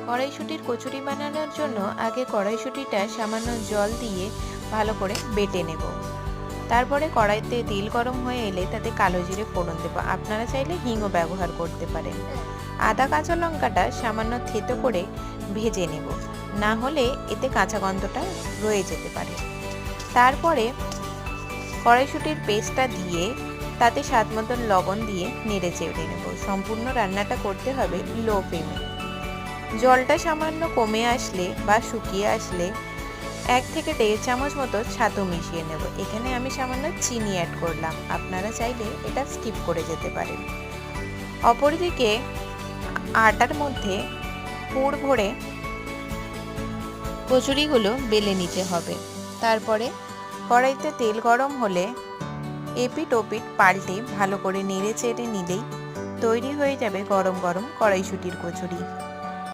কড়াইশুঁটির কচুরি বানানোর জন্য আগে কড়াইশুঁটিটা সামান্য জল দিয়ে ভালো করে বেটে নেব। তারপরে কড়াইতে তেল গরম হয়ে এলে তাতে কালো জিরে ফোড়ন দেবো। আপনারা চাইলে হিংও ব্যবহার করতে পারেন। আদা কাঁচা লঙ্কাটা সামান্য থেতো করে ভেজে নেব, না হলে এতে কাঁচা গন্ধটা রয়ে যেতে পারে। তারপরে কড়াইশুঁটির পেস্টটা দিয়ে তাতে স্বাদ মতন লবণ দিয়ে নেড়ে চেড়ে নেব। সম্পূর্ণ রান্নাটা করতে হবে লো ফ্লেমে। জলটা সামান্য কমে আসলে বা শুকিয়ে আসলে 1 থেকে 1.5 চামচ মতো ছাতু মিশিয়ে নেব। এখানে আমি সামান্য চিনি অ্যাড করলাম, আপনারা চাইলে এটা স্কিপ করে যেতে পারেন। অপরদিকে আটার মধ্যে পুর ভরে কচুরিগুলো বেলে নিতে হবে। তারপরে কড়াইতে তেল গরম হলে এপিট ওপিট পাল্টে ভালো করে নেড়ে চেড়ে নিলেই তৈরি হয়ে যাবে গরম গরম কড়াইশুঁটির কচুরি।